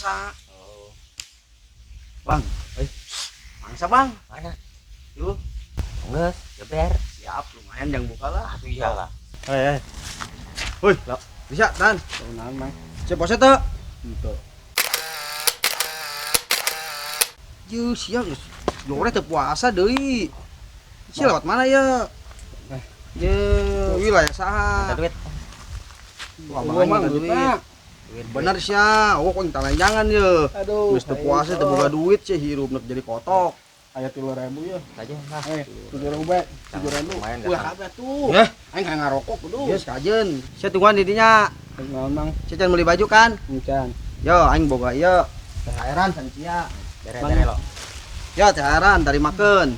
puasa. Oh. Bang, mangsa bang. Mana? Yuk, Geus, geber. siap lumayan yang buka lah. Iyalah. Woi, bisa tan. Tahunan mah. Saya puasa tuh. Gitu. Yuh, siap. Jore teu puasa deui. Si lewat mana ya? Ya, wilayah saha? Minta duit. Wah, Gua mah minta duit. Duit. Bener sia. Oh, kok minta jangan ya. Aduh. Geus teu puasa teu boga duit sih hirupna jadi kotok. Aya 3.000 ya. Saja nah. 7.000 bae. 7.000. Lumayan Wah, dah. kabeh tuh. Heh. Aing kan ngarokok kudu. Geus kajen. Saya tungguan di dinya. Naon mang? Saya can beli baju kan? Encan. Yo, aing boga ieu. THR-an san sia. Dere-dere lo. Ya, THR-an dari makeun.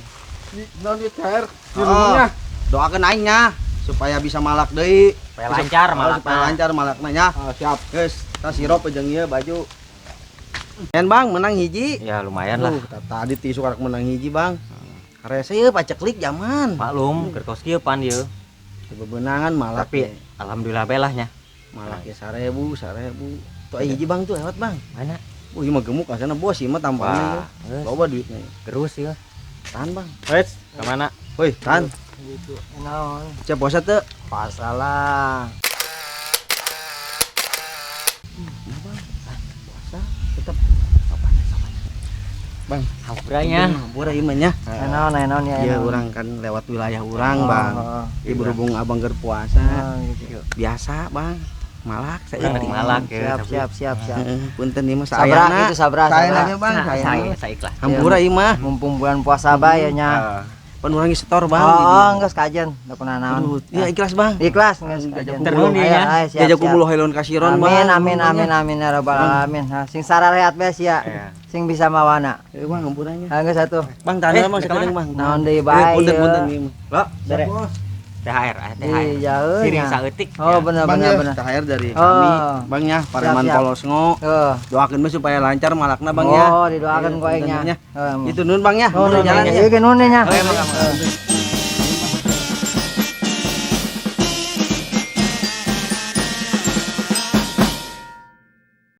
Naon di THR? Di Oh. rumahnya. Doakeun aing nya supaya bisa malak deui. Supaya lancar Supaya malah. lancar malakna nya. Ah, siap. Geus, tas sirop jeung ieu baju. Yen Bang menang hiji. Ya lumayan lah. Tadi tisu karek menang hiji Bang. Karese ieu paceklik zaman. Maklum, keur kos kieu pan ieu. Bebenangan malak Tapi alhamdulillah belahnya. malak ya 1000. Tuh hiji Bang tuh lewat Bang. Mana? Ieu mah gemuk asana bos ieu mah tampangnya. Wah, geus. Loba duitnya. Terus ya. Tahan Bang. Wes, ke mana? Woi, tahan. Gitu. Naon? Cek puasa teu? Pasalah. Puasa tetep Bang. Hamburanya. Hampura ieu mah nya. Naon ya. Iya, urang kan lewat wilayah urang, Oh, Bang. oh. Ieu berhubung Abang keur puasa. Gitu. Biasa, Bang. Malak saya Urang malak ya. Siap. punten ieu mah Sabra saayana. gitu sabra. Saayana ge, Bang. Saya Saayana. saya ikhlas. Hampura ieu mah. Mumpung bulan puasa bae nya. Pan urang geus setor, Bang. Oh, geus kajen. Da kuna naon. Iya, ikhlas, Bang. Ikhlas geus kajen. Terus nih ya. Jajak kumulo helon kasiron, Bang. Amin ya rabbal alamin. Sing sararehat bae sia. Iya. Sing bisa mawana. Eh, Bang, hampuranya. Geus atuh. Bang, tahan Bang, ke sekarang, mana? Bang. Naon deui bae. Punten ieu mah. Lo, Dere. THR, THR. Iya, Siring nya. saeutik. Oh, bener. Bang, THR dari Oh. kami. Bang ya, Pareman Siap. Polosngo. Heeh. Doakeun mah supaya lancar malakna, Bang ya. Oh, didoakeun ku aing nya. Itu nun Bang ya. Oh, Jalan ya. ieu ge nun nya. Oke, Bang.